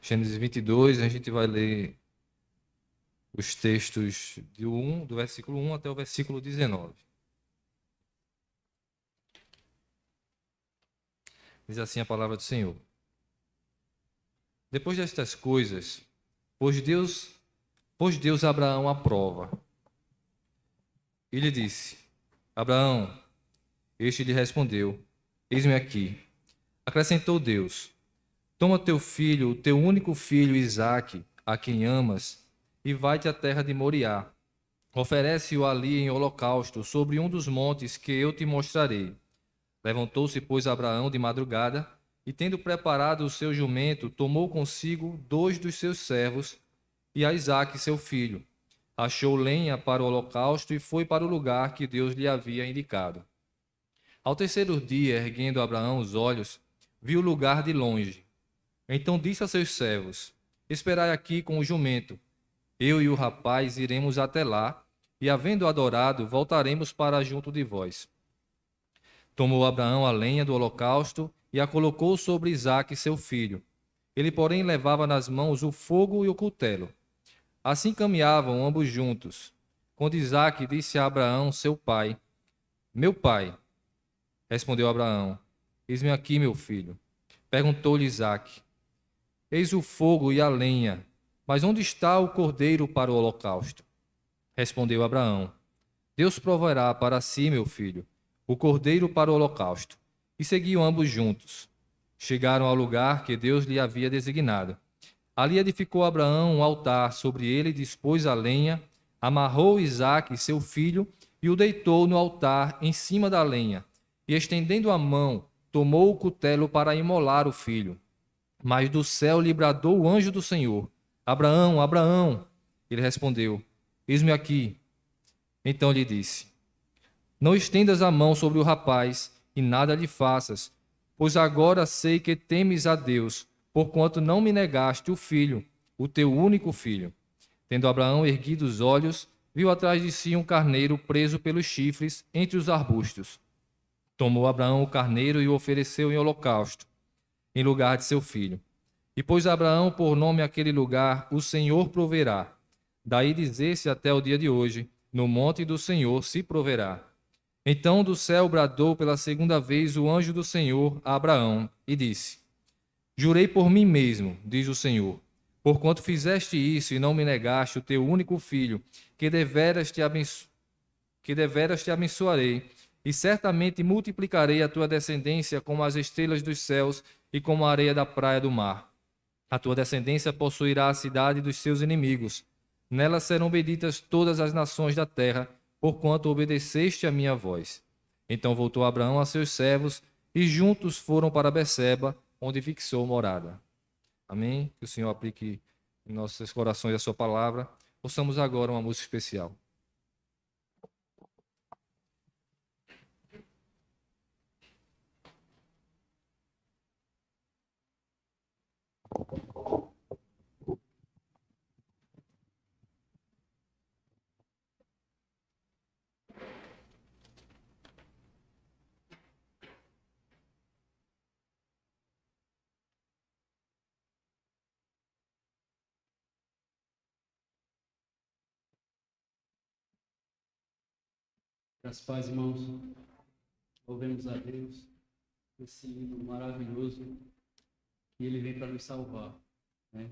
Gênesis 22, a gente vai ler os textos do versículo 1 até o versículo 19. Diz assim a palavra do Senhor. Depois destas coisas, pôs Deus a Abraão à prova. E lhe disse: Abraão, este lhe respondeu: Eis-me aqui. Acrescentou Deus: Toma teu filho, o teu único filho Isaque, a quem amas, e vai-te à terra de Moriá. Oferece-o ali em holocausto, sobre um dos montes que eu te mostrarei. Levantou-se, pois, Abraão de madrugada, e tendo preparado o seu jumento, tomou consigo 2 dos seus servos e a Isaque, seu filho. Achou lenha para o holocausto e foi para o lugar que Deus lhe havia indicado. Ao terceiro dia, erguendo Abraão os olhos, viu o lugar de longe. Então disse a seus servos: Esperai aqui com o jumento. Eu e o rapaz iremos até lá, e havendo adorado, voltaremos para junto de vós. Tomou Abraão a lenha do holocausto e a colocou sobre Isaque, seu filho. Ele, porém, levava nas mãos o fogo e o cutelo. Assim caminhavam ambos juntos. Quando Isaque disse a Abraão, seu pai: Meu pai. Respondeu Abraão: Eis-me aqui, meu filho. Perguntou-lhe Isaque: Eis o fogo e a lenha, mas onde está o cordeiro para o holocausto? Respondeu Abraão: Deus proverá para si, meu filho, o cordeiro para o holocausto. E seguiam ambos juntos. Chegaram ao lugar que Deus lhe havia designado. Ali edificou Abraão um altar, sobre ele dispôs a lenha, amarrou Isaque, seu filho, e o deitou no altar em cima da lenha. E estendendo a mão, tomou o cutelo para imolar o filho. Mas do céu lhe bradou o anjo do Senhor: Abraão, Abraão! Ele respondeu: Eis-me aqui. Então lhe disse: Não estendas a mão sobre o rapaz e nada lhe faças, pois agora sei que temes a Deus, porquanto não me negaste o filho, o teu único filho. Tendo Abraão erguido os olhos, viu atrás de si um carneiro preso pelos chifres entre os arbustos. Tomou Abraão o carneiro e o ofereceu em holocausto, em lugar de seu filho. E pôs Abraão por nome aquele lugar: O Senhor proverá. Daí dizer-se até o dia de hoje: No monte do Senhor se proverá. Então do céu bradou pela segunda vez o anjo do Senhor a Abraão e disse: Jurei por mim mesmo, diz o Senhor, porquanto fizeste isso e não me negaste o teu único filho, que deveras te abençoarei, e certamente multiplicarei a tua descendência como as estrelas dos céus e como a areia da praia do mar. A tua descendência possuirá a cidade dos seus inimigos. Nela serão benditas todas as nações da terra, porquanto obedeceste a minha voz. Então voltou Abraão a seus servos, e juntos foram para Beceba, onde fixou morada. Amém? Que o Senhor aplique em nossos corações a sua palavra. Ouçamos agora uma música especial. As paz, irmãos, louvemos a Deus, esse hino maravilhoso, que Ele vem para nos salvar, né?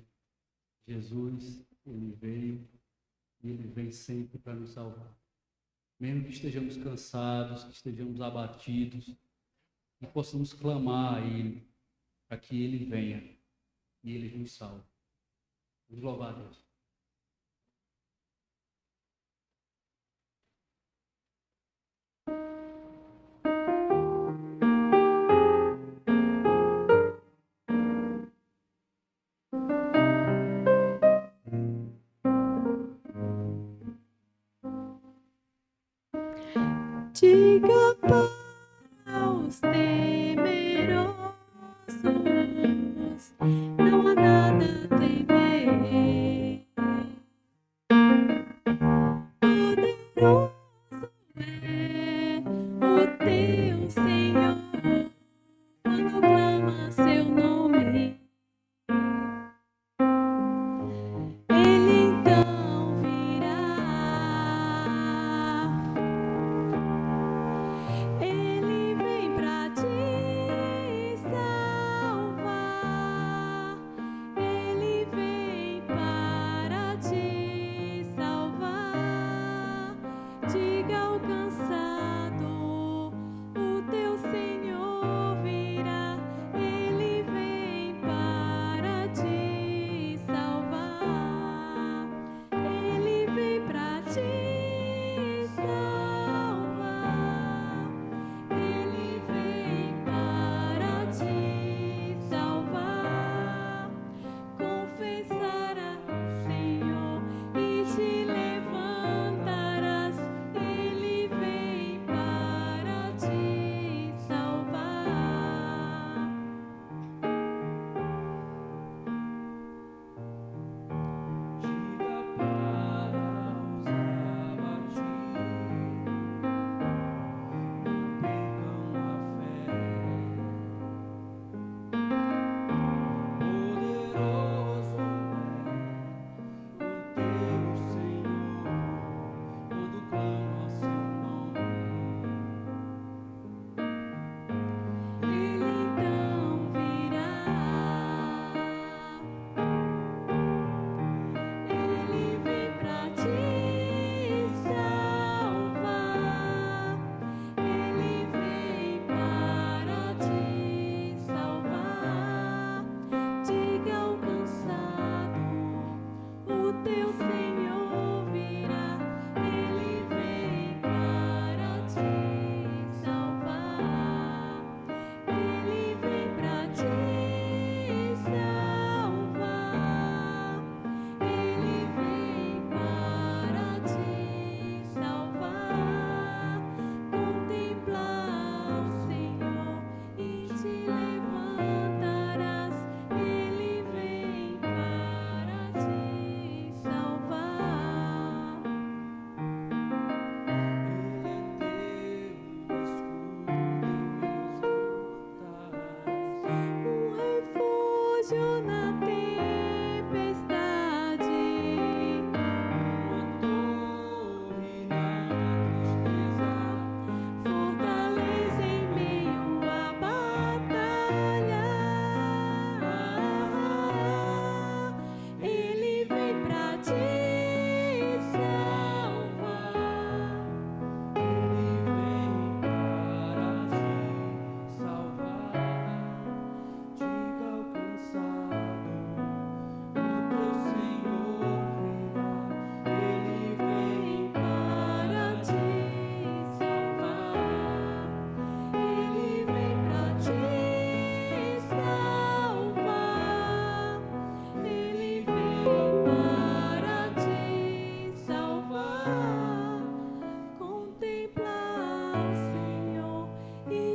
Jesus, Ele veio e Ele vem sempre para nos salvar. Mesmo que estejamos cansados, que estejamos abatidos, que possamos clamar a Ele, para que Ele venha e Ele nos salve. Vamos louvar a Deus. Diga para os temerosos, não há nada a temer. Poderoso é o teu Senhor, quando clama seu nome.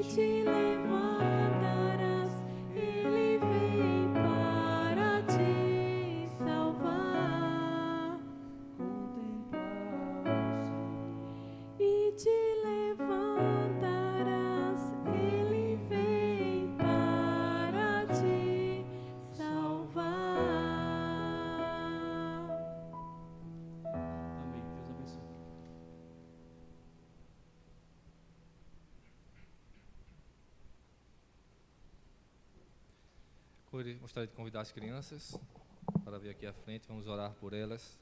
te levantarás, Ele vem para te salvar. E te levantarás, Ele vem para te salvar. Amém. Deus abençoe. Gostaria de convidar as crianças para vir aqui à frente, vamos orar por elas.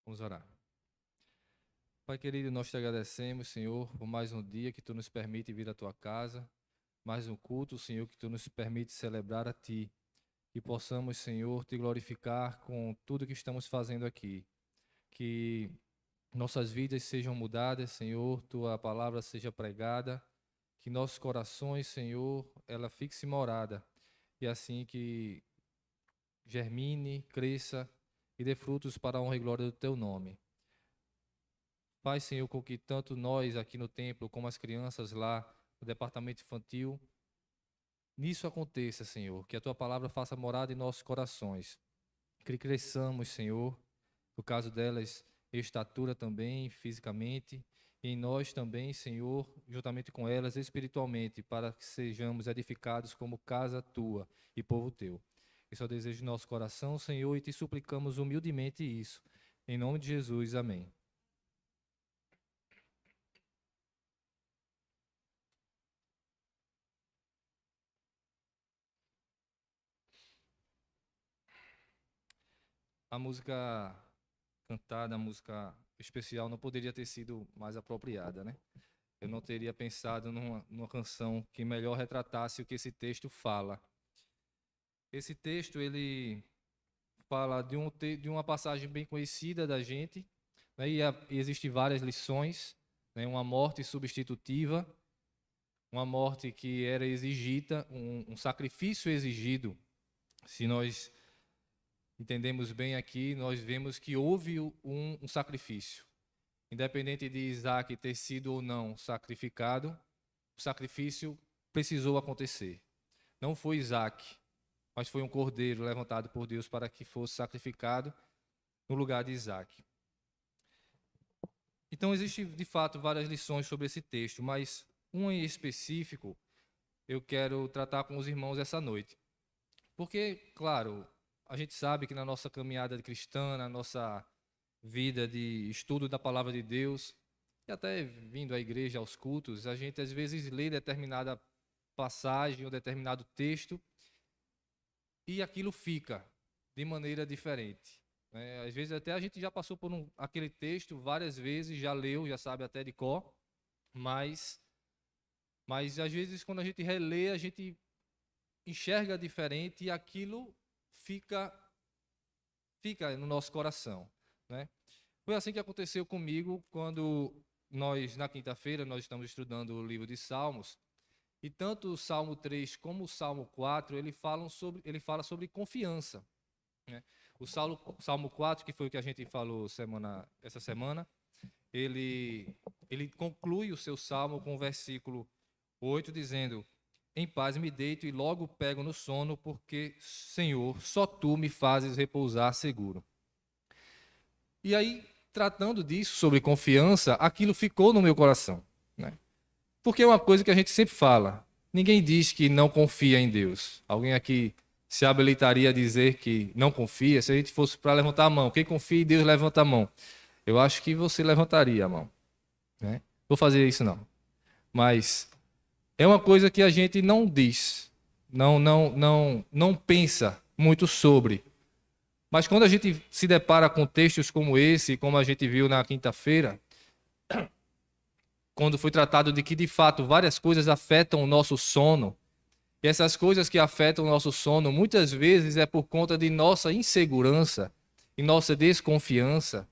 Vamos orar. Pai querido, nós te agradecemos, Senhor, por mais um dia que tu nos permite vir à tua casa, mais um culto, Senhor, que tu nos permite celebrar a ti. Que possamos, Senhor, te glorificar com tudo que estamos fazendo aqui. Que nossas vidas sejam mudadas, Senhor, tua palavra seja pregada, que nossos corações, Senhor, ela fixe morada, e assim que germine, cresça e dê frutos para a honra e glória do teu nome. Faz, Senhor, com que tanto nós aqui no templo, como as crianças lá no departamento infantil, nisso aconteça, Senhor, que a tua palavra faça morada em nossos corações. Que cresçamos, Senhor, no caso delas, em estatura também, fisicamente, e em nós também, Senhor, juntamente com elas, espiritualmente, para que sejamos edificados como casa tua e povo teu. Esse é o desejo do nosso coração, Senhor, e te suplicamos humildemente isso. Em nome de Jesus, amém. A música cantada, a música especial, não poderia ter sido mais apropriada, né? Eu não teria pensado numa canção que melhor retratasse o que esse texto fala. Esse texto, ele fala de uma passagem bem conhecida da gente, né? E existem várias lições, né? Uma morte substitutiva, uma morte que era exigida, um sacrifício exigido. Se nós entendemos bem aqui, nós vemos que houve um sacrifício. Independente de Isaac ter sido ou não sacrificado, o sacrifício precisou acontecer. Não foi Isaac, mas foi um cordeiro levantado por Deus para que fosse sacrificado no lugar de Isaac. Então, existem, de fato, várias lições sobre esse texto, mas uma em específico eu quero tratar com os irmãos essa noite. Porque, claro, a gente sabe que na nossa caminhada cristã, na nossa vida de estudo da palavra de Deus, e até vindo à igreja, aos cultos, a gente às vezes lê determinada passagem ou determinado texto e aquilo fica de maneira diferente, né? Às vezes até a gente já passou por aquele texto várias vezes, já leu, já sabe até de cor, mas às vezes quando a gente relê, a gente enxerga diferente e aquilo fica no nosso coração, né? Foi assim que aconteceu comigo quando nós, na quinta-feira, nós estamos estudando o livro de Salmos, e tanto o Salmo 3 como o Salmo 4, ele fala sobre confiança, né? O Salmo 4, que foi o que a gente falou essa semana, ele conclui o seu salmo com o versículo 8, dizendo: em paz me deito e logo pego no sono, porque, Senhor, só tu me fazes repousar seguro. E aí, tratando disso, sobre confiança, aquilo ficou no meu coração, né? Porque é uma coisa que a gente sempre fala. Ninguém diz que não confia em Deus. Alguém aqui se habilitaria a dizer que não confia? Se a gente fosse para levantar a mão, quem confia em Deus, levanta a mão. Eu acho que você levantaria a mão, né? Vou fazer isso não. Mas é uma coisa que a gente não diz, não pensa muito sobre. Mas quando a gente se depara com textos como esse, como a gente viu na quinta-feira, quando foi tratado de que, de fato, várias coisas afetam o nosso sono, E essas coisas que afetam o nosso sono, muitas vezes é por conta de nossa insegurança e nossa desconfiança.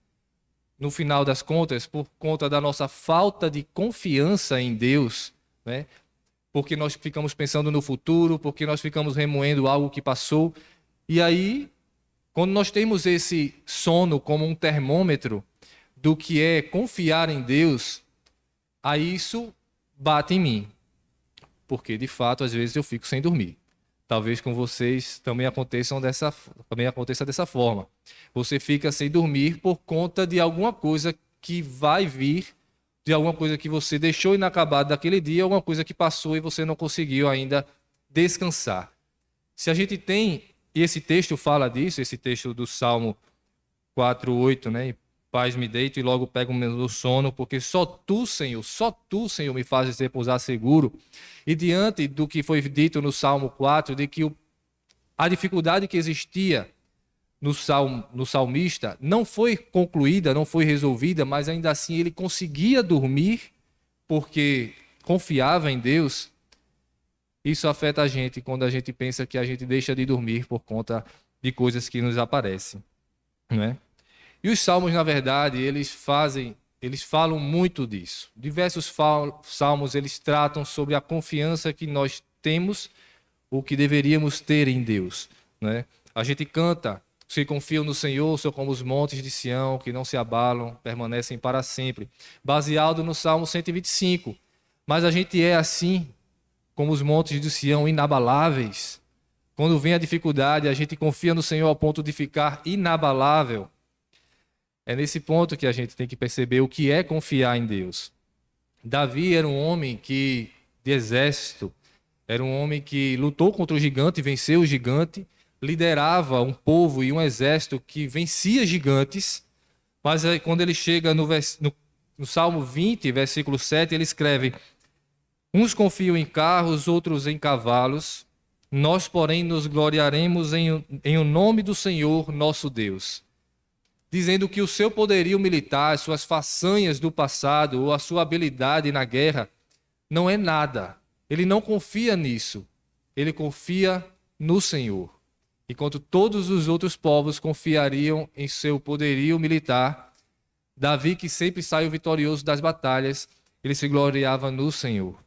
No final das contas, por conta da nossa falta de confiança em Deus, né? Porque nós ficamos pensando no futuro, porque nós ficamos remoendo algo que passou. E aí, quando nós temos esse sono como um termômetro do que é confiar em Deus, aí isso bate em mim. Porque, de fato, às vezes eu fico sem dormir. Talvez com vocês também aconteça dessa forma. Você fica sem dormir por conta de alguma coisa que vai vir, de alguma coisa que você deixou inacabada daquele dia, alguma coisa que passou e você não conseguiu ainda descansar. Se a gente tem, e esse texto fala disso, esse texto do Salmo 4:8, né? Paz me deito e logo pego no sono, porque só tu, Senhor, me fazes repousar seguro. E diante do que foi dito no Salmo 4, de que a dificuldade que existia no salmista não foi concluída, não foi resolvida, mas ainda assim ele conseguia dormir porque confiava em Deus. Isso afeta a gente quando a gente pensa que a gente deixa de dormir por conta de coisas que nos aparecem, não é? E os salmos, na verdade, eles falam muito disso. Diversos salmos, eles tratam sobre a confiança que nós temos, ou que deveríamos ter em Deus, né? A gente canta: se confiam no Senhor, são como os montes de Sião, que não se abalam, permanecem para sempre. Baseado no Salmo 125. Mas a gente é assim, como os montes de Sião, inabaláveis. Quando vem a dificuldade, a gente confia no Senhor ao ponto de ficar inabalável. É nesse ponto que a gente tem que perceber o que é confiar em Deus. Davi era um homem de exército, era um homem que lutou contra o gigante, venceu o gigante, liderava um povo e um exército que vencia gigantes, mas aí, quando ele chega no Salmo 20, versículo 7, ele escreve: uns confiam em carros, outros em cavalos, nós, porém, nos gloriaremos em o nome do Senhor, nosso Deus. Dizendo que o seu poderio militar, as suas façanhas do passado ou a sua habilidade na guerra não é nada. Ele não confia nisso. Ele confia no Senhor. Enquanto todos os outros povos confiariam em seu poderio militar, Davi, que sempre saiu vitorioso das batalhas, ele se gloriava no Senhor.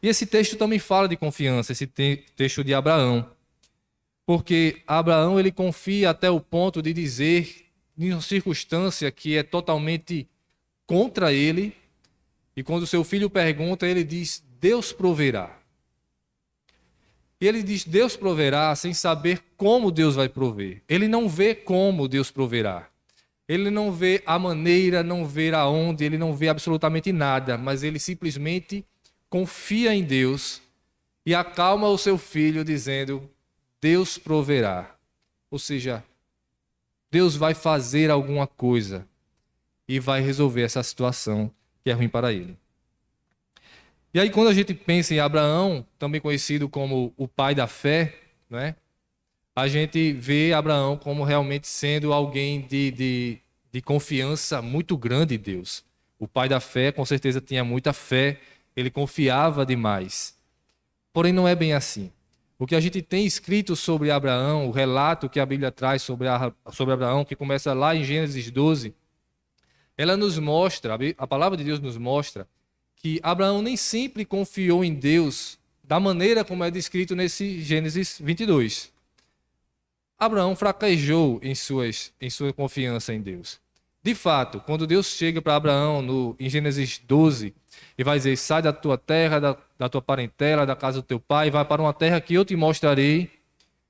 E esse texto também fala de confiança, esse texto de Abraão. Porque Abraão, ele confia até o ponto de dizer, em uma circunstância que é totalmente contra ele, e quando seu filho pergunta, ele diz: Deus proverá. E ele diz: Deus proverá, sem saber como Deus vai prover. Ele não vê como Deus proverá. Ele não vê a maneira, não vê aonde, ele não vê absolutamente nada, mas ele simplesmente confia em Deus e acalma o seu filho dizendo: Deus proverá. Ou seja, Deus vai fazer alguma coisa e vai resolver essa situação que é ruim para ele. E aí, quando a gente pensa em Abraão, também conhecido como o pai da fé, né? A gente vê Abraão como realmente sendo alguém de confiança muito grande em Deus. O pai da fé, com certeza, tinha muita fé, ele confiava demais. Porém, não é bem assim. O que a gente tem escrito sobre Abraão, o relato que a Bíblia traz sobre Abraão, que começa lá em Gênesis 12, ela nos mostra, a palavra de Deus nos mostra, que Abraão nem sempre confiou em Deus da maneira como é descrito nesse Gênesis 22. Abraão fraquejou em sua confiança em Deus. De fato, quando Deus chega para Abraão em Gênesis 12 e vai dizer: sai da tua terra, da tua parentela, da casa do teu pai, vai para uma terra que eu te mostrarei,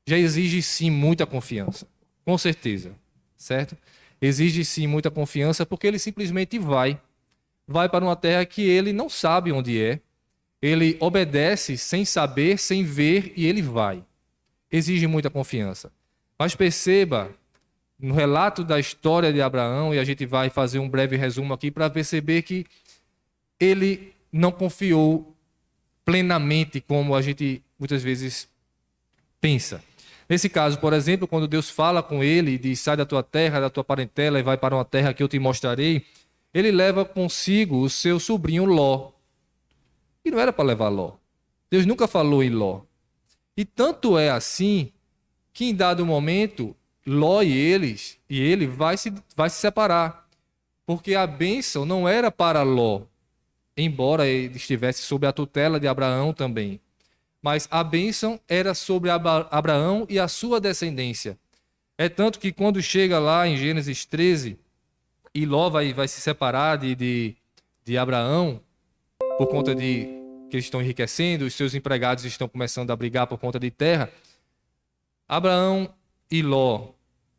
já exige sim muita confiança. Com certeza, certo? Exige sim muita confiança porque ele simplesmente vai para uma terra que ele não sabe onde é, ele obedece sem saber, sem ver, e ele vai. Exige muita confiança. Mas perceba, no relato da história de Abraão, e a gente vai fazer um breve resumo aqui para perceber que ele não confiou plenamente como a gente muitas vezes pensa. Nesse caso, por exemplo, quando Deus fala com ele e diz: sai da tua terra, da tua parentela e vai para uma terra que eu te mostrarei, ele leva consigo o seu sobrinho Ló. E não era para levar Ló. Deus nunca falou em Ló. E tanto é assim que em dado momento, Ló e ele vai se separar. Porque a bênção não era para Ló, embora ele estivesse sob a tutela de Abraão também. Mas a bênção era sobre Abraão e a sua descendência. É tanto que quando chega lá em Gênesis 13, e Ló vai se separar de Abraão, por conta de que eles estão enriquecendo, os seus empregados estão começando a brigar por conta de terra, Abraão e Ló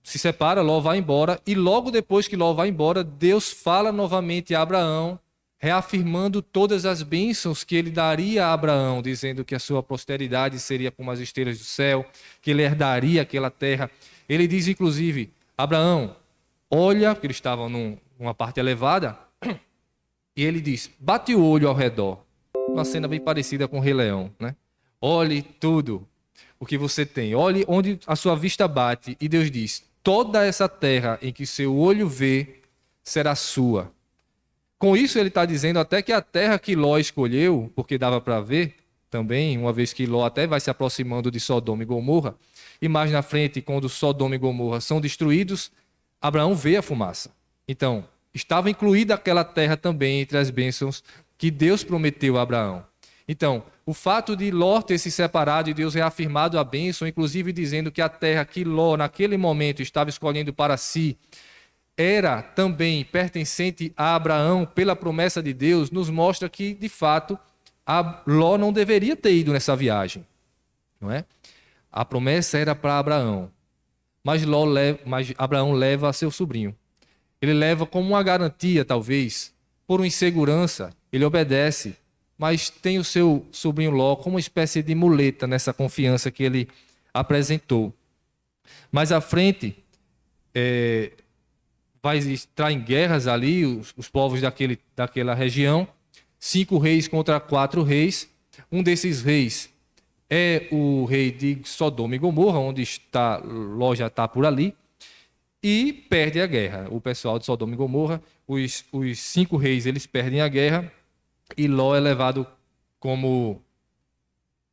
se separam, Ló vai embora, e logo depois que Ló vai embora, Deus fala novamente a Abraão, reafirmando todas as bênçãos que ele daria a Abraão, dizendo que a sua posteridade seria como as estrelas do céu, que ele herdaria aquela terra. Ele diz, inclusive, Abraão, olha, porque eles estavam numa parte elevada, e ele diz, bate o olho ao redor. Uma cena bem parecida com o Rei Leão, né? Olhe tudo o que você tem, olhe onde a sua vista bate, e Deus diz, toda essa terra em que seu olho vê será sua. Com isso ele está dizendo até que a terra que Ló escolheu, porque dava para ver também, uma vez que Ló até vai se aproximando de Sodoma e Gomorra, e mais na frente, quando Sodoma e Gomorra são destruídos, Abraão vê a fumaça. Então, estava incluída aquela terra também entre as bênçãos que Deus prometeu a Abraão. Então, o fato de Ló ter se separado e Deus reafirmado a bênção, inclusive dizendo que a terra que Ló naquele momento estava escolhendo para si, era também pertencente a Abraão pela promessa de Deus, nos mostra que, de fato, Ló não deveria ter ido nessa viagem. Não é? A promessa era para Abraão, mas Abraão leva a seu sobrinho. Ele leva como uma garantia, talvez, por uma insegurança, ele obedece, mas tem o seu sobrinho Ló como uma espécie de muleta nessa confiança que ele apresentou. Mais à frente, vai entrar em guerras ali, os povos daquela região, 5 reis contra 4 reis. Um desses reis é o rei de Sodoma e Gomorra, onde Ló já está por ali, e perde a guerra. O pessoal de Sodoma e Gomorra, os 5 reis, eles perdem a guerra, e Ló é levado como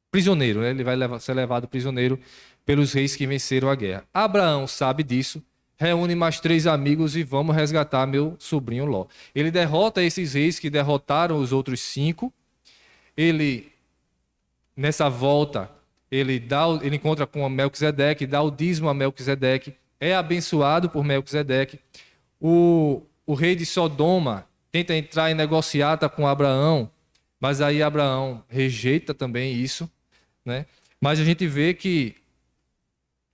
prisioneiro, né? Ele vai ser levado prisioneiro pelos reis que venceram a guerra. Abraão sabe disso, reúne mais 3 amigos e vamos resgatar meu sobrinho Ló. Ele derrota esses reis que derrotaram os outros 5. Ele, nessa volta, ele encontra com Melquisedeque, dá o dízimo a Melquisedeque, é abençoado por Melquisedeque. O rei de Sodoma tenta entrar em negociata com Abraão, mas aí Abraão rejeita também isso, né? Mas a gente vê que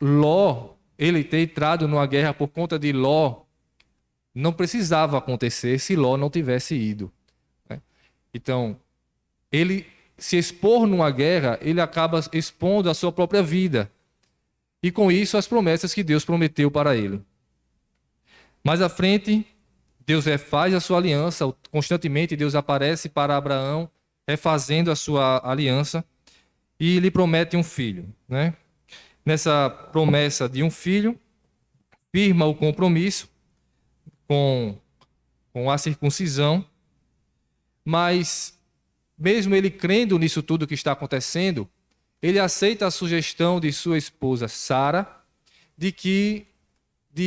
Ló, ele ter entrado numa guerra por conta de Ló, não precisava acontecer se Ló não tivesse ido, né? Então, ele se expor numa guerra, ele acaba expondo a sua própria vida. E com isso, as promessas que Deus prometeu para ele. Mais à frente, Deus refaz a sua aliança, constantemente Deus aparece para Abraão, refazendo a sua aliança, e lhe promete um filho, né? Nessa promessa de um filho, firma o compromisso com a circuncisão, mas mesmo ele crendo nisso tudo que está acontecendo, ele aceita a sugestão de sua esposa Sara de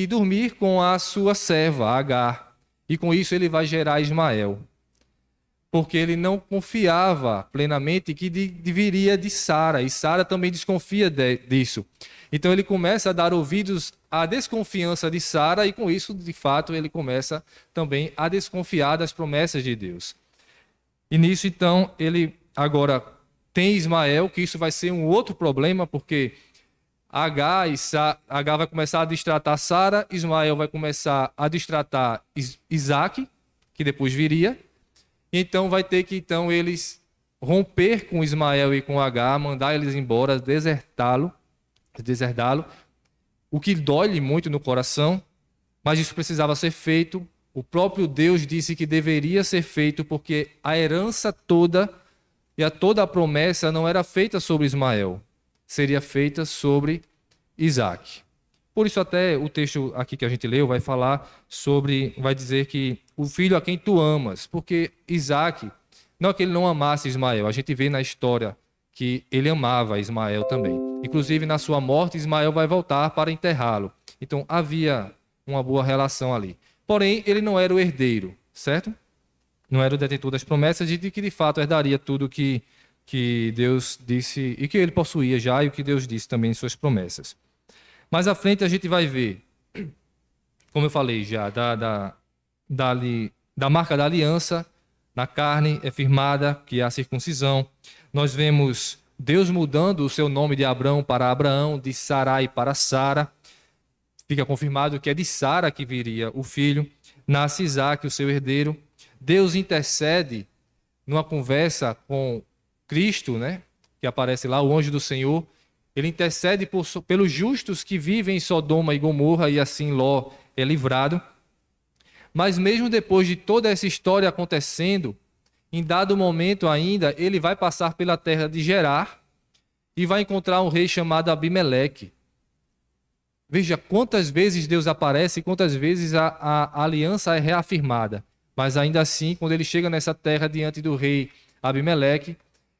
dormir com a sua serva Agar, e com isso ele vai gerar Ismael, porque ele não confiava plenamente que viria de Sara, e Sara também desconfia disso. Então ele começa a dar ouvidos à desconfiança de Sara, e com isso, de fato, ele começa também a desconfiar das promessas de Deus. E nisso, então, ele agora tem Ismael, que isso vai ser um outro problema, porque Agar vai começar a destratar Sara, Ismael vai começar a destratar Isaac, que depois viria. Então vai ter que eles romper com Ismael e com Agar, mandar eles embora, deserdá-lo, o que dói-lhe muito no coração, mas isso precisava ser feito. O próprio Deus disse que deveria ser feito, porque a herança toda e toda a promessa não era feita sobre Ismael, seria feita sobre Isaac. Por isso até o texto aqui que a gente leu vai dizer que o filho a quem tu amas, porque Isaac, não é que ele não amasse Ismael, a gente vê na história que ele amava Ismael também. Inclusive, na sua morte, Ismael vai voltar para enterrá-lo. Então, havia uma boa relação ali. Porém, ele não era o herdeiro, certo? Não era o detentor das promessas e de que, de fato, herdaria tudo que Deus disse e que ele possuía já e o que Deus disse também em suas promessas. Mais à frente, a gente vai ver, como eu falei já, da marca da aliança na carne é firmada, que é a circuncisão. Nós vemos Deus mudando o seu nome de Abrão para Abraão, de Sarai para Sara. Fica confirmado que é de Sara que viria o filho. Nasce Isaque, o seu herdeiro. Deus intercede numa conversa com Cristo, né, que aparece lá, o anjo do Senhor. Ele intercede pelos justos que vivem em Sodoma e Gomorra, e assim Ló é livrado. Mas mesmo depois de toda essa história acontecendo, em dado momento ainda, ele vai passar pela terra de Gerar e vai encontrar um rei chamado Abimeleque. Veja quantas vezes Deus aparece e quantas vezes a aliança é reafirmada. Mas ainda assim, quando ele chega nessa terra diante do rei Abimeleque,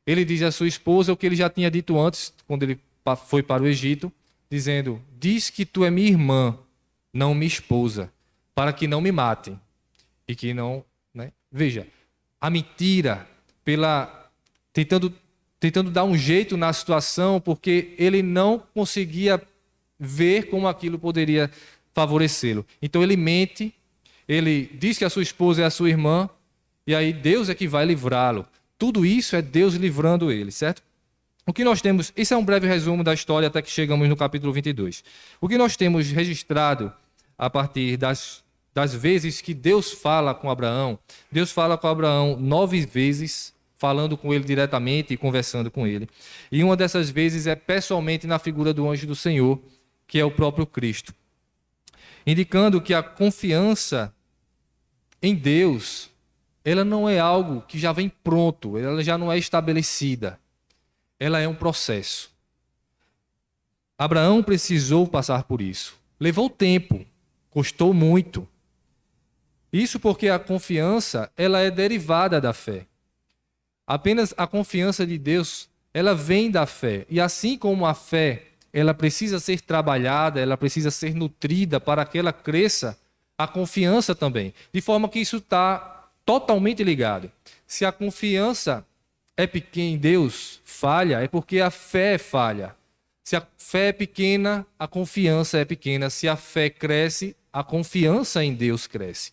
ele diz à sua esposa o que ele já tinha dito antes, quando ele foi para o Egito, dizendo: diz que tu é minha irmã, não minha esposa, para que não me matem. E que não, né? Veja, a mentira, tentando dar um jeito na situação, porque ele não conseguia ver como aquilo poderia favorecê-lo. Então ele mente, ele diz que a sua esposa é a sua irmã, e aí Deus é que vai livrá-lo. Tudo isso é Deus livrando ele, certo? O que nós temos, isso é um breve resumo da história até que chegamos no capítulo 22. O que nós temos registrado a partir das vezes que Deus fala com Abraão, Deus fala com Abraão 9 vezes, falando com ele diretamente e conversando com ele. E uma dessas vezes é pessoalmente na figura do anjo do Senhor, que é o próprio Cristo, indicando que a confiança em Deus, ela não é algo que já vem pronto, ela já não é estabelecida. Ela é um processo. Abraão precisou passar por isso. Levou tempo, custou muito. Isso porque a confiança, ela é derivada da fé. Apenas a confiança de Deus, ela vem da fé. E assim como a fé, ela precisa ser trabalhada, ela precisa ser nutrida para que ela cresça, a confiança também. De forma que isso está totalmente ligado. Se a confiança é pequena em Deus, falha, é porque a fé falha. Se a fé é pequena, a confiança é pequena. Se a fé cresce, a confiança em Deus cresce.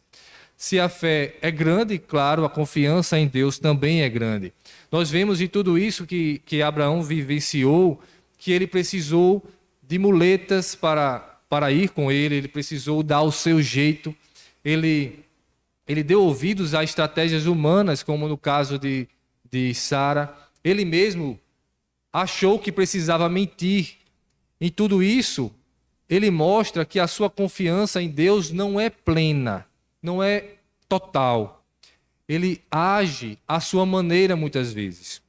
Se a fé é grande, claro, a confiança em Deus também é grande. Nós vemos em tudo isso que Abraão vivenciou, que ele precisou de muletas para ir com ele precisou dar o seu jeito, ele deu ouvidos a estratégias humanas, como no caso de Sara. Ele mesmo achou que precisava mentir. Em tudo isso, ele mostra que a sua confiança em Deus não é plena, não é total. Ele age à sua maneira muitas vezes.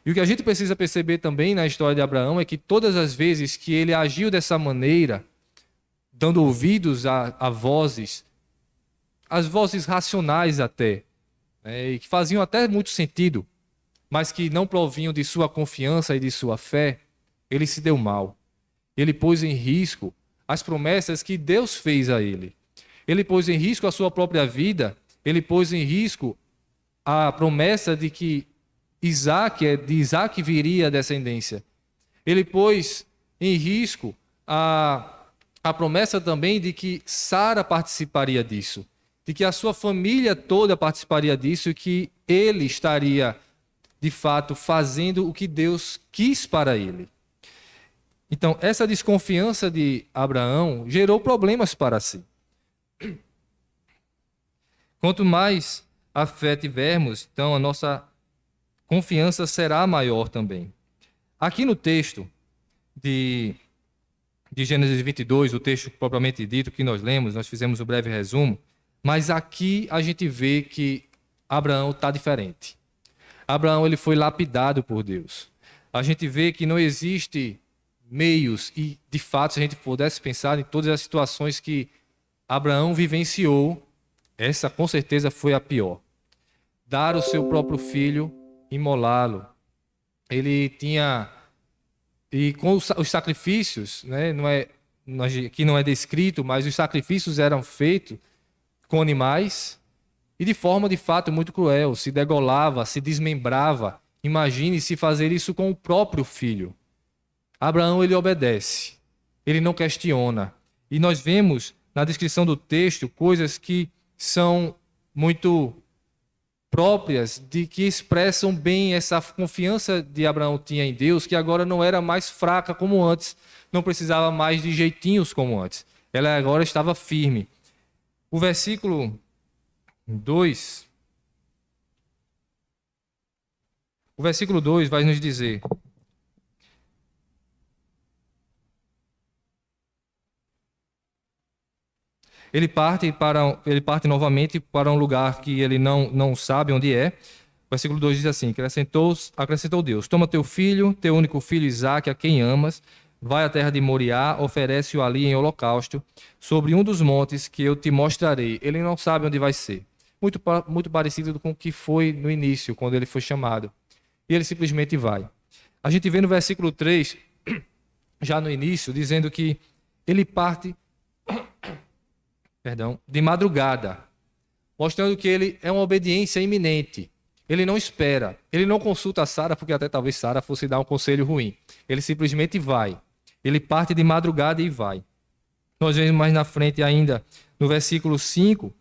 E o que a gente precisa perceber também na história de Abraão é que todas as vezes que ele agiu dessa maneira, dando ouvidos a vozes, as vozes racionais até, né, e que faziam até muito sentido, mas que não provinham de sua confiança e de sua fé, ele se deu mal. Ele pôs em risco as promessas que Deus fez a ele. Ele pôs em risco a sua própria vida, ele pôs em risco a promessa de que de Isaac viria a descendência. Ele pôs em risco a promessa também de que Sara participaria disso, de que a sua família toda participaria disso e que ele estaria, de fato, fazendo o que Deus quis para ele. Então, essa desconfiança de Abraão gerou problemas para si. Quanto mais a fé tivermos, então a nossa confiança será maior também. Aqui no texto de Gênesis 22, o texto propriamente dito que nós lemos, nós fizemos um breve resumo, mas aqui a gente vê que Abraão está diferente. Abraão ele foi lapidado por Deus. A gente vê que não existe meios, e de fato, se a gente pudesse pensar em todas as situações que Abraão vivenciou, essa com certeza foi a pior. Dar o seu próprio filho, imolá-lo. ele tinha... E com os sacrifícios, né, aqui não é descrito, mas os sacrifícios eram feitos com animais e de forma, de fato, muito cruel. Se degolava, se desmembrava. Imagine se fazer isso com o próprio filho. Abraão, ele obedece. Ele não questiona. E nós vemos na descrição do texto coisas que são muito próprias, de que expressam bem essa confiança de Abraão tinha em Deus, que agora não era mais fraca como antes, não precisava mais de jeitinhos como antes. Ela agora estava firme. O versículo 2, vai nos dizer: ele parte novamente para um lugar que ele não sabe onde é. O versículo 2 diz assim: acrescentou Deus: toma teu filho, teu único filho Isaque, a quem amas, vai à terra de Moriá, oferece-o ali em holocausto, sobre um dos montes que eu te mostrarei. Ele não sabe onde vai ser. Muito parecido com o que foi no início, quando ele foi chamado. E ele simplesmente vai. A gente vê no versículo 3, já no início, dizendo que ele parte de madrugada, mostrando que ele é uma obediência iminente. Ele não espera, ele não consulta a Sara, porque até talvez Sara fosse dar um conselho ruim. Ele simplesmente vai. Ele parte de madrugada e vai. Nós vemos mais na frente ainda, no versículo 5,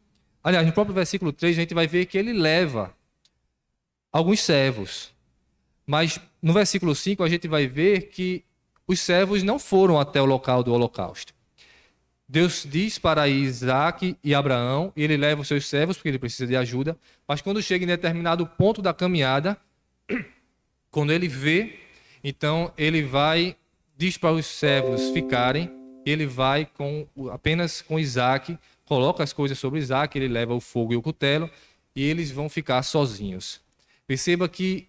aliás, no próprio versículo 3, a gente vai ver que ele leva alguns servos. Mas no versículo 5 a gente vai ver que os servos não foram até o local do holocausto. Deus diz para Isaque e Abraão, e ele leva os seus servos, porque ele precisa de ajuda, mas quando chega em determinado ponto da caminhada, quando ele vê, então ele vai, diz para os servos ficarem, ele vai apenas com Isaque, coloca as coisas sobre Isaque, ele leva o fogo e o cutelo, e eles vão ficar sozinhos. Perceba que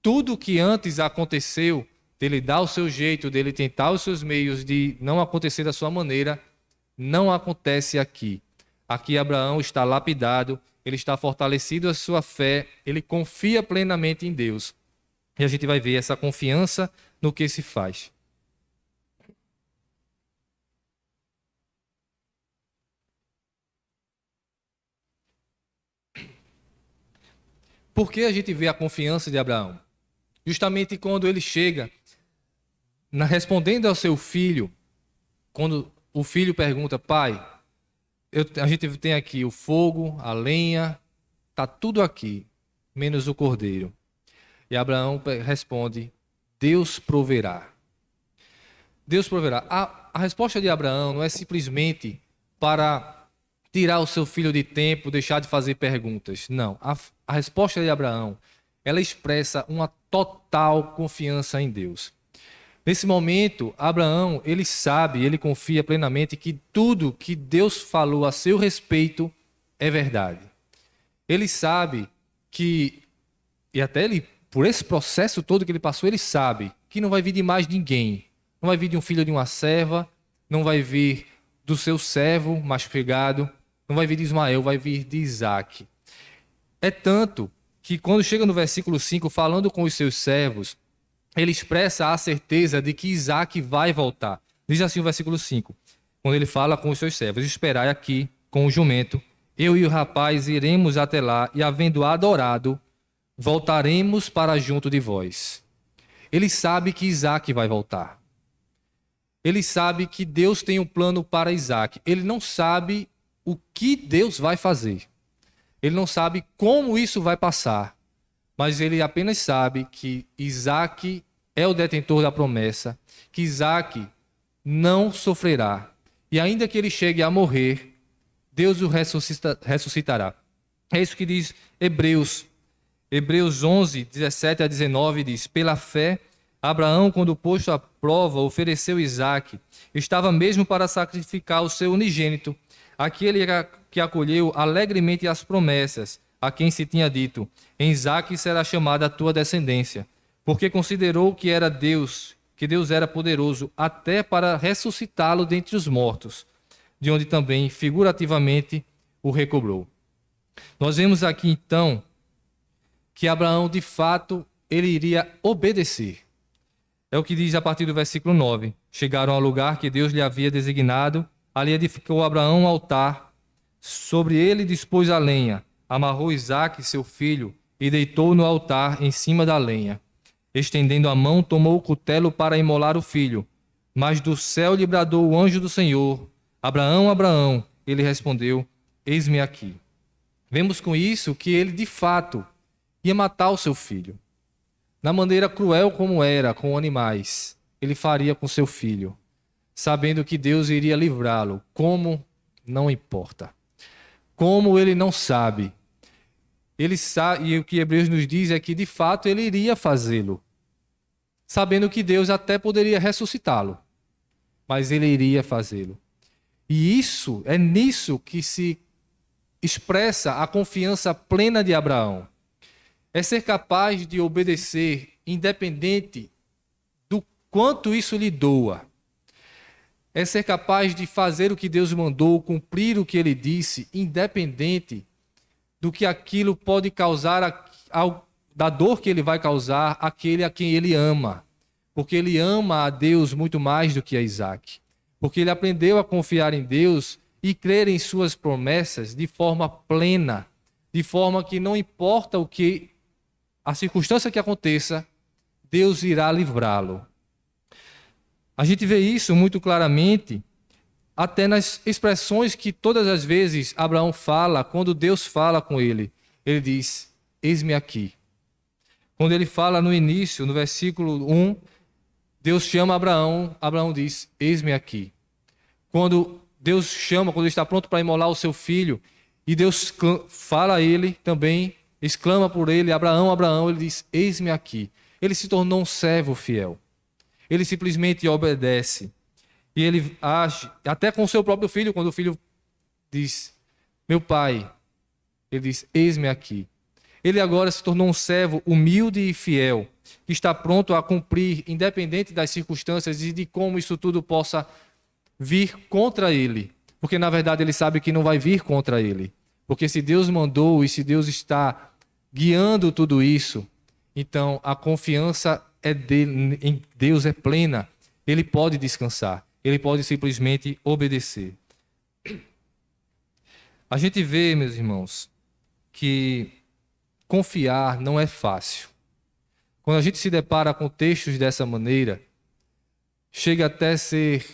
tudo que antes aconteceu, dele dar o seu jeito, dele tentar os seus meios de não acontecer da sua maneira, não acontece aqui. Aqui Abraão está lapidado, ele está fortalecido a sua fé, ele confia plenamente em Deus. E a gente vai ver essa confiança no que se faz. Por que a gente vê a confiança de Abraão? Justamente quando ele chega, respondendo ao seu filho, quando o filho pergunta: pai, a gente tem aqui o fogo, a lenha, está tudo aqui, menos o cordeiro. E Abraão responde: Deus proverá. Deus proverá. A resposta de Abraão não é simplesmente para tirar o seu filho de tempo, deixar de fazer perguntas. Não. A resposta de Abraão, ela expressa uma total confiança em Deus. Nesse momento, Abraão, ele sabe, ele confia plenamente que tudo que Deus falou a seu respeito é verdade. Ele sabe que, e até ele, por esse processo todo que ele passou, ele sabe que não vai vir de mais ninguém. Não vai vir de um filho de uma serva, não vai vir do seu servo mais pegado, não vai vir de Ismael, vai vir de Isaque. É tanto que quando chega no versículo 5, falando com os seus servos, ele expressa a certeza de que Isaque vai voltar. Diz assim o versículo 5, quando ele fala com os seus servos: esperai aqui com o jumento, eu e o rapaz iremos até lá, e havendo adorado, voltaremos para junto de vós. Ele sabe que Isaque vai voltar. Ele sabe que Deus tem um plano para Isaque. Ele não sabe o que Deus vai fazer. Ele não sabe como isso vai passar. Mas ele apenas sabe que Isaque é o detentor da promessa, que Isaque não sofrerá. E ainda que ele chegue a morrer, Deus o ressuscitará. É isso que diz Hebreus. Hebreus 11, 17 a 19 diz: pela fé, Abraão, quando posto à prova, ofereceu Isaque. Estava mesmo para sacrificar o seu unigênito, aquele que acolheu alegremente as promessas, a quem se tinha dito: em Isaque será chamada a tua descendência, porque considerou que Deus era poderoso até para ressuscitá-lo dentre os mortos, de onde também figurativamente o recobrou. Nós vemos aqui então que Abraão de fato ele iria obedecer. É o que diz a partir do versículo 9. Chegaram ao lugar que Deus lhe havia designado. Ali edificou Abraão um altar. Sobre ele dispôs a lenha. Amarrou Isaque, seu filho, e deitou no altar em cima da lenha. Estendendo a mão, tomou o cutelo para imolar o filho. Mas do céu lhe bradou o anjo do Senhor: Abraão, Abraão. Ele respondeu: Eis-me aqui. Vemos com isso que ele, de fato, ia matar o seu filho. Na maneira cruel como era com animais, ele faria com seu filho, sabendo que Deus iria livrá-lo. Como? Não importa. Como ele não sabe. Ele sabe, e o que Hebreus nos diz é que, de fato, ele iria fazê-lo, sabendo que Deus até poderia ressuscitá-lo, mas ele iria fazê-lo. E isso, é nisso que se expressa a confiança plena de Abraão. É ser capaz de obedecer, independente do quanto isso lhe doa. É ser capaz de fazer o que Deus mandou, cumprir o que ele disse, independente do que aquilo pode causar, da dor que ele vai causar àquele a quem ele ama. Porque ele ama a Deus muito mais do que a Isaque. Porque ele aprendeu a confiar em Deus e crer em suas promessas de forma plena, de forma que não importa o que a circunstância que aconteça, Deus irá livrá-lo. A gente vê isso muito claramente até nas expressões que todas as vezes Abraão fala, quando Deus fala com ele. Ele diz: Eis-me aqui. Quando ele fala no início, no versículo 1, Deus chama Abraão, Abraão diz: Eis-me aqui. Quando Deus chama, quando ele está pronto para imolar o seu filho, e Deus fala a ele também, exclama por ele: Abraão, Abraão, ele diz: Eis-me aqui. Ele se tornou um servo fiel. Ele simplesmente obedece. E ele age, até com o seu próprio filho, quando o filho diz: Meu pai, ele diz: Eis-me aqui. Ele agora se tornou um servo humilde e fiel, que está pronto a cumprir, independente das circunstâncias e de como isso tudo possa vir contra ele. Porque, na verdade, ele sabe que não vai vir contra ele. Porque se Deus mandou e se Deus está guiando tudo isso, então a confiança dele, em Deus é plena. Ele pode descansar. Ele pode simplesmente obedecer. A gente vê, meus irmãos, que confiar não é fácil. Quando a gente se depara com textos dessa maneira, chega até a ser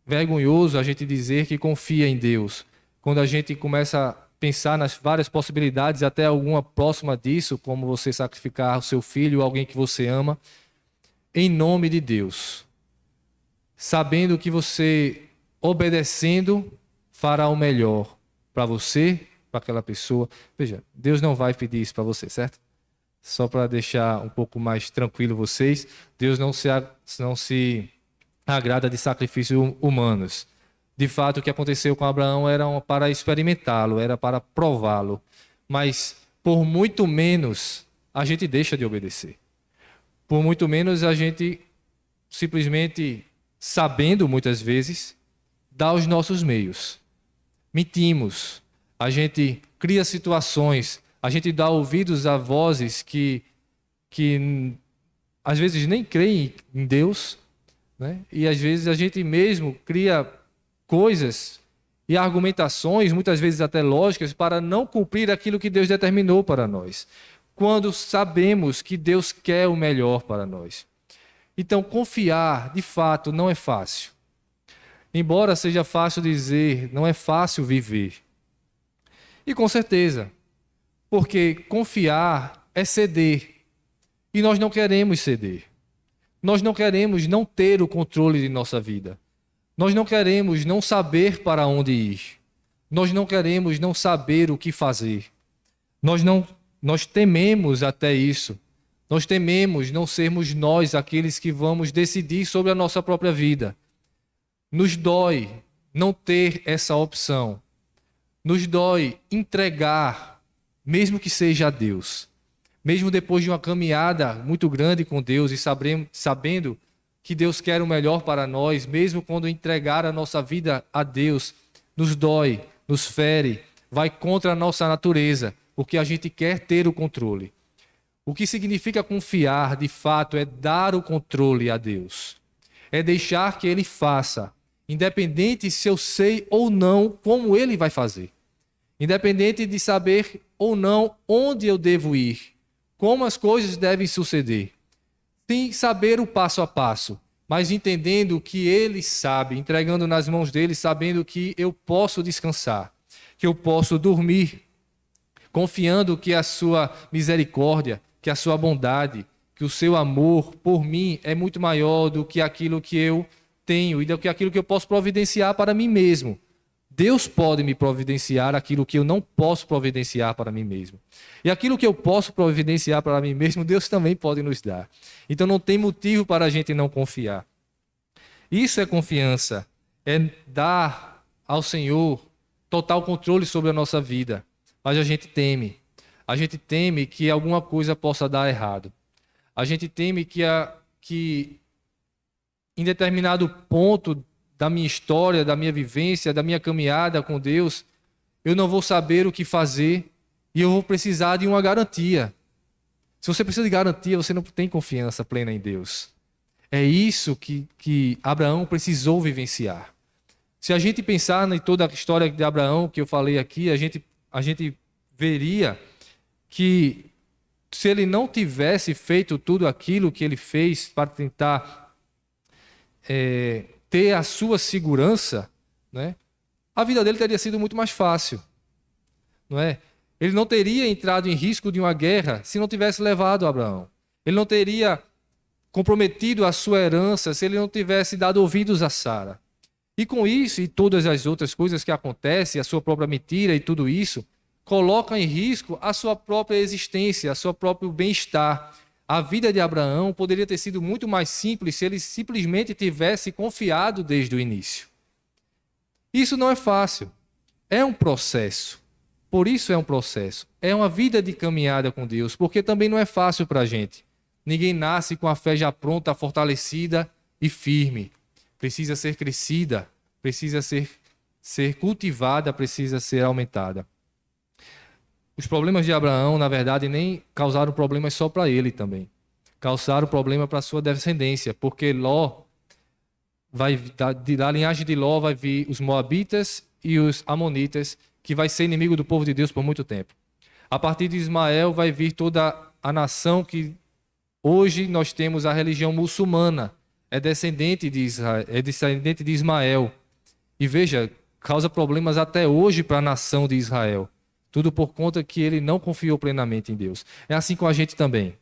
vergonhoso a gente dizer que confia em Deus. Quando a gente começa a pensar nas várias possibilidades, até alguma próxima disso, como você sacrificar o seu filho ou alguém que você ama, em nome de Deus, sabendo que você, obedecendo, fará o melhor para você, para aquela pessoa. Veja, Deus não vai pedir isso para você, certo? Só para deixar um pouco mais tranquilo vocês, Deus não se agrada de sacrifícios humanos. De fato, o que aconteceu com Abraão era para experimentá-lo, era para prová-lo. Mas, por muito menos, a gente deixa de obedecer. Por muito menos, a gente simplesmente, sabendo muitas vezes, dá os nossos meios. Mentimos, a gente cria situações, a gente dá ouvidos a vozes que às vezes nem creem em Deus, né? E às vezes a gente mesmo cria coisas e argumentações, muitas vezes até lógicas, para não cumprir aquilo que Deus determinou para nós, quando sabemos que Deus quer o melhor para nós. Então, confiar, de fato, não é fácil. Embora seja fácil dizer, não é fácil viver. E com certeza, porque confiar é ceder. E nós não queremos ceder. Nós não queremos não ter o controle de nossa vida. Nós não queremos não saber para onde ir. Nós não queremos não saber o que fazer. Nós tememos até isso. Nós tememos não sermos nós aqueles que vamos decidir sobre a nossa própria vida. Nos dói não ter essa opção. Nos dói entregar, mesmo que seja a Deus. Mesmo depois de uma caminhada muito grande com Deus e sabendo que Deus quer o melhor para nós, mesmo quando entregar a nossa vida a Deus, nos dói, nos fere, vai contra a nossa natureza, porque a gente quer ter o controle. O que significa confiar, de fato, é dar o controle a Deus. É deixar que Ele faça, independente se eu sei ou não como Ele vai fazer. Independente de saber ou não onde eu devo ir, como as coisas devem suceder. Sem saber o passo a passo, mas entendendo que Ele sabe, entregando nas mãos dele, sabendo que eu posso descansar, que eu posso dormir, confiando que a sua misericórdia, que a sua bondade, que o seu amor por mim é muito maior do que aquilo que eu tenho e do que aquilo que eu posso providenciar para mim mesmo. Deus pode me providenciar aquilo que eu não posso providenciar para mim mesmo. E aquilo que eu posso providenciar para mim mesmo, Deus também pode nos dar. Então não tem motivo para a gente não confiar. Isso é confiança, é dar ao Senhor total controle sobre a nossa vida. Mas a gente teme. A gente teme que alguma coisa possa dar errado. A gente teme que em determinado ponto da minha história, da minha vivência, da minha caminhada com Deus, eu não vou saber o que fazer e eu vou precisar de uma garantia. Se você precisa de garantia, você não tem confiança plena em Deus. É isso que Abraão precisou vivenciar. Se a gente pensar em toda a história de Abraão que eu falei aqui, a gente veria que se ele não tivesse feito tudo aquilo que ele fez para tentar ter a sua segurança, né, a vida dele teria sido muito mais fácil. Não é? Ele não teria entrado em risco de uma guerra se não tivesse levado Abraão. Ele não teria comprometido a sua herança se ele não tivesse dado ouvidos a Sara. E com isso e todas as outras coisas que acontecem, a sua própria mentira e tudo isso, coloca em risco a sua própria existência, o seu próprio bem-estar. A vida de Abraão poderia ter sido muito mais simples se ele simplesmente tivesse confiado desde o início. Isso não é fácil. É um processo. Por isso é um processo. É uma vida de caminhada com Deus, porque também não é fácil para a gente. Ninguém nasce com a fé já pronta, fortalecida e firme. Precisa ser crescida, precisa ser cultivada, precisa ser aumentada. Os problemas de Abraão, na verdade, nem causaram problemas só para ele também. Causaram problema para a sua descendência, porque da linhagem de Ló vai vir os moabitas e os amonitas, que vai ser inimigo do povo de Deus por muito tempo. A partir de Ismael vai vir toda a nação que hoje nós temos a religião muçulmana. É descendente de Israel, é descendente de Ismael. E veja, causa problemas até hoje para a nação de Israel. Tudo por conta que ele não confiou plenamente em Deus. É assim com a gente também.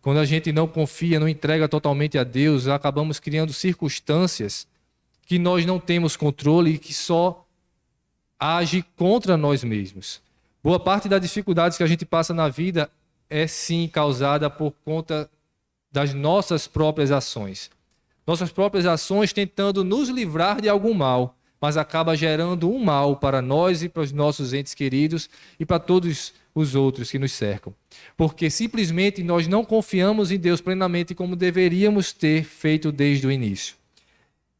Quando a gente não confia, não entrega totalmente a Deus, acabamos criando circunstâncias que nós não temos controle e que só age contra nós mesmos. Boa parte das dificuldades que a gente passa na vida é sim causada por conta das nossas próprias ações. Nossas próprias ações tentando nos livrar de algum mal, mas acaba gerando um mal para nós e para os nossos entes queridos e para todos os outros que nos cercam. Porque simplesmente nós não confiamos em Deus plenamente como deveríamos ter feito desde o início.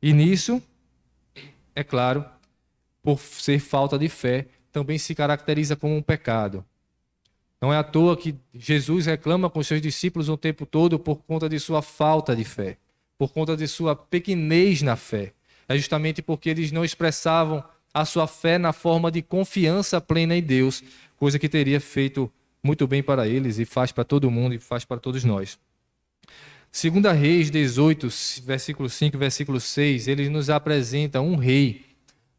E nisso, é claro, por ser falta de fé, também se caracteriza como um pecado. Não é à toa que Jesus reclama com os seus discípulos o tempo todo por conta de sua falta de fé, por conta de sua pequenez na fé. É justamente porque eles não expressavam a sua fé na forma de confiança plena em Deus, coisa que teria feito muito bem para eles e faz para todo mundo e faz para todos nós. 2 Reis 18, versículo 5 e versículo 6, ele nos apresenta um rei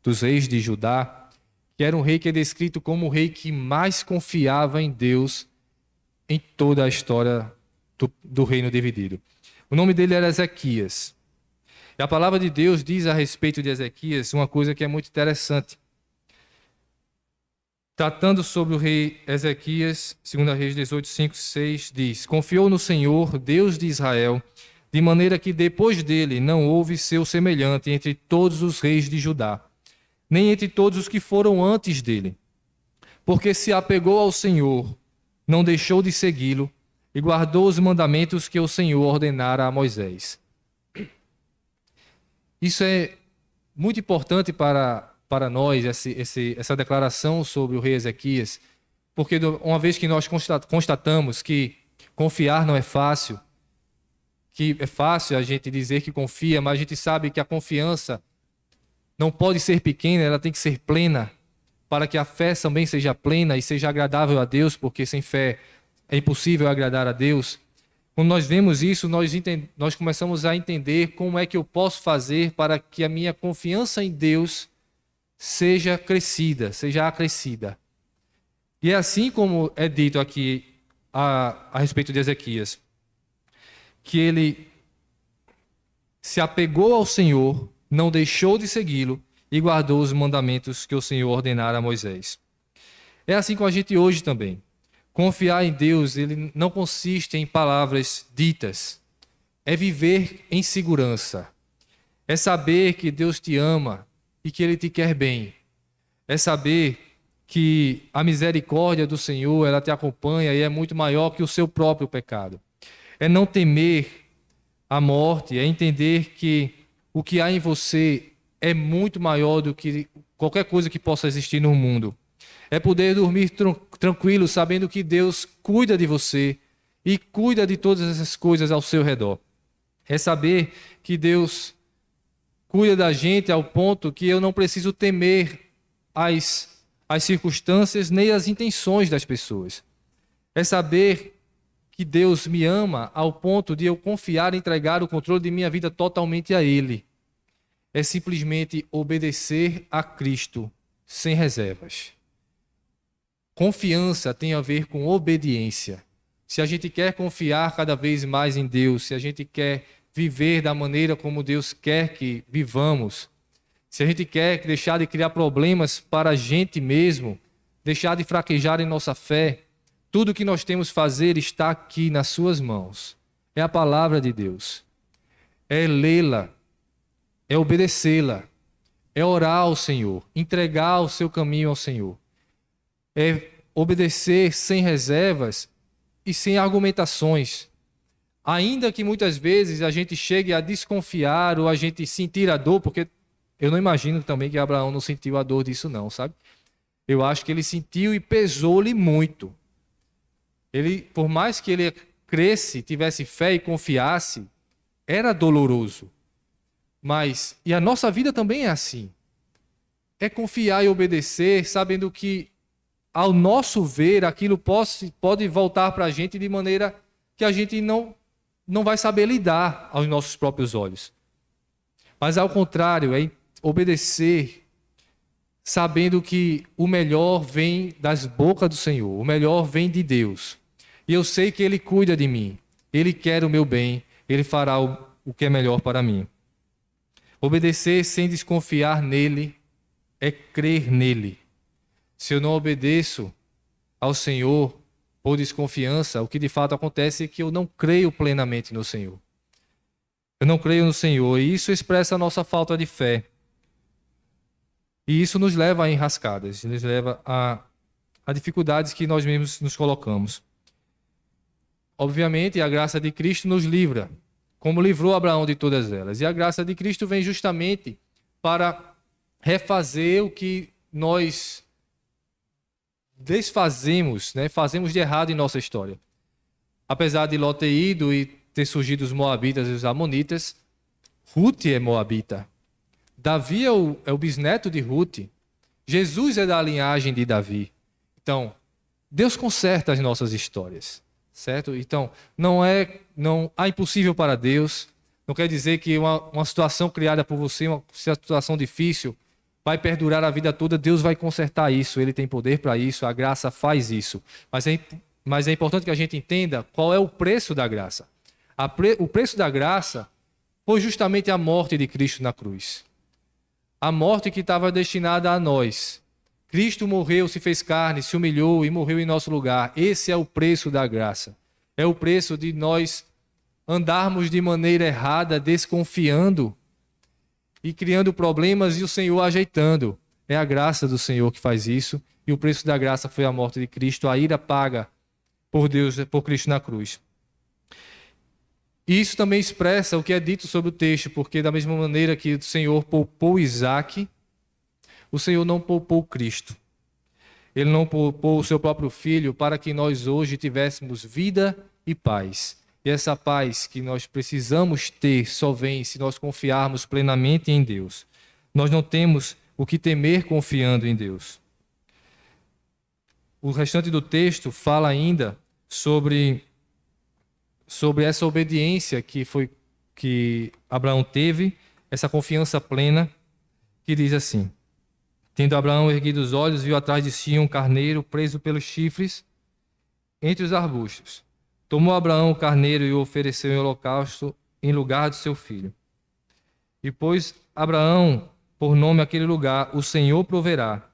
dos reis de Judá, que era um rei que é descrito como o rei que mais confiava em Deus em toda a história do reino dividido. O nome dele era Ezequias. E a palavra de Deus diz a respeito de Ezequias uma coisa que é muito interessante. Tratando sobre o rei Ezequias, 2 Reis 18, 5, 6, diz: Confiou no Senhor, Deus de Israel, de maneira que depois dele não houve seu semelhante entre todos os reis de Judá, nem entre todos os que foram antes dele. Porque se apegou ao Senhor, não deixou de segui-lo e guardou os mandamentos que o Senhor ordenara a Moisés. Isso é muito importante para nós, essa declaração sobre o rei Ezequias, porque uma vez que nós constatamos que Confiar não é fácil. Que é fácil a gente dizer que confia, mas a gente sabe que a confiança não pode ser pequena, ela tem que ser plena, para que a fé também seja plena e seja agradável a Deus, porque sem fé é impossível agradar a Deus. Quando nós vemos isso, nós começamos a entender como é que eu posso fazer para que a minha confiança em Deus seja crescida, seja acrescida. E é assim como é dito aqui a respeito de Ezequias, que ele se apegou ao Senhor, não deixou de segui-lo e guardou os mandamentos que o Senhor ordenara a Moisés. É assim com a gente hoje também. Confiar em Deus, ele não consiste em palavras ditas. É viver em segurança. É saber que Deus te ama e que Ele te quer bem. É saber que a misericórdia do Senhor, ela te acompanha e é muito maior que o seu próprio pecado. É não temer a morte, é entender que o que há em você é muito maior do que qualquer coisa que possa existir no mundo. É poder dormir tranquilo, sabendo que Deus cuida de você e cuida de todas essas coisas ao seu redor. É saber que Deus cuida da gente ao ponto que eu não preciso temer as circunstâncias nem as intenções das pessoas. É saber que Deus me ama ao ponto de eu confiar e entregar o controle de minha vida totalmente a Ele. É simplesmente obedecer a Cristo sem reservas. Confiança tem a ver com obediência. Se a gente quer confiar cada vez mais em Deus, se a gente quer viver da maneira como Deus quer que vivamos, se a gente quer deixar de criar problemas para a gente mesmo, deixar de fraquejar em nossa fé, tudo que nós temos que fazer está aqui nas suas mãos. É a palavra de Deus. É lê-la, é obedecê-la, é orar ao Senhor, entregar o seu caminho ao Senhor. É obedecer sem reservas e sem argumentações. Ainda que muitas vezes a gente chegue a desconfiar ou a gente sentir a dor, porque eu não imagino também que Abraão não sentiu a dor disso não, sabe? Eu acho que ele sentiu e pesou-lhe muito. Ele, por mais que ele cresce, tivesse fé e confiasse, era doloroso. Mas, e a nossa vida também é assim. É confiar e obedecer, sabendo que ao nosso ver, aquilo pode voltar para a gente de maneira que a gente não vai saber lidar aos nossos próprios olhos. Mas, ao contrário, é obedecer, sabendo que o melhor vem das bocas do Senhor, o melhor vem de Deus. E eu sei que Ele cuida de mim, Ele quer o meu bem, Ele fará o que é melhor para mim. Obedecer sem desconfiar nele é crer nele. Se eu não obedeço ao Senhor por desconfiança, o que de fato acontece é que eu não creio plenamente no Senhor. Eu não creio no Senhor e isso expressa a nossa falta de fé. E isso nos leva a enrascadas, nos leva a dificuldades que nós mesmos nos colocamos. Obviamente, a graça de Cristo nos livra, como livrou Abraão de todas elas. E a graça de Cristo vem justamente para refazer o que nós desfazemos, fazemos de errado em nossa história. Apesar de Ló ter ido e ter surgido os moabitas e os amonitas, Ruth é moabita. Davi é o bisneto de Ruth. Jesus é da linhagem de Davi. Então, Deus conserta as nossas histórias, certo? Então, não há impossível para Deus. Não quer dizer que uma situação criada por você, uma situação difícil, vai perdurar a vida toda. Deus vai consertar isso. Ele tem poder para isso. A graça faz isso. Mas é importante que a gente entenda qual é o preço da graça. O preço da graça foi justamente a morte de Cristo na cruz. A morte que estava destinada a nós. Cristo morreu, se fez carne, se humilhou e morreu em nosso lugar. Esse é o preço da graça. É o preço de nós andarmos de maneira errada, desconfiando e criando problemas e o Senhor ajeitando. É a graça do Senhor que faz isso. E o preço da graça foi a morte de Cristo, a ira paga por Deus, por Cristo na cruz. E isso também expressa o que é dito sobre o texto, porque da mesma maneira que o Senhor poupou Isaque, o Senhor não poupou Cristo. Ele não poupou o seu próprio filho para que nós hoje tivéssemos vida e paz. E essa paz que nós precisamos ter só vem se nós confiarmos plenamente em Deus. Nós não temos o que temer confiando em Deus. O restante do texto fala ainda sobre essa obediência que Abraão teve, essa confiança plena, que diz assim: tendo Abraão erguido os olhos, viu atrás de si um carneiro preso pelos chifres entre os arbustos. Tomou Abraão o carneiro e o ofereceu em holocausto em lugar de seu filho. E pôs Abraão por nome aquele lugar: o Senhor proverá.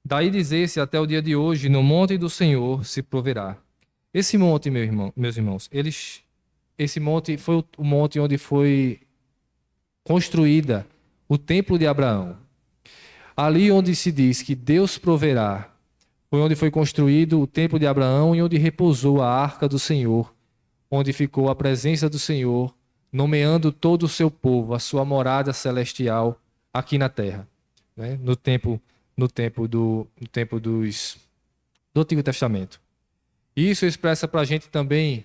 Daí dizer-se até o dia de hoje: no monte do Senhor se proverá. Esse monte, meus irmãos, esse monte foi o monte onde foi construída o templo de Abraão. Ali onde se diz que Deus proverá, foi onde foi construído o templo de Abraão e onde repousou a arca do Senhor, onde ficou a presença do Senhor, nomeando todo o seu povo, a sua morada celestial aqui na terra, né? No tempo do Antigo Testamento. Isso expressa para a gente também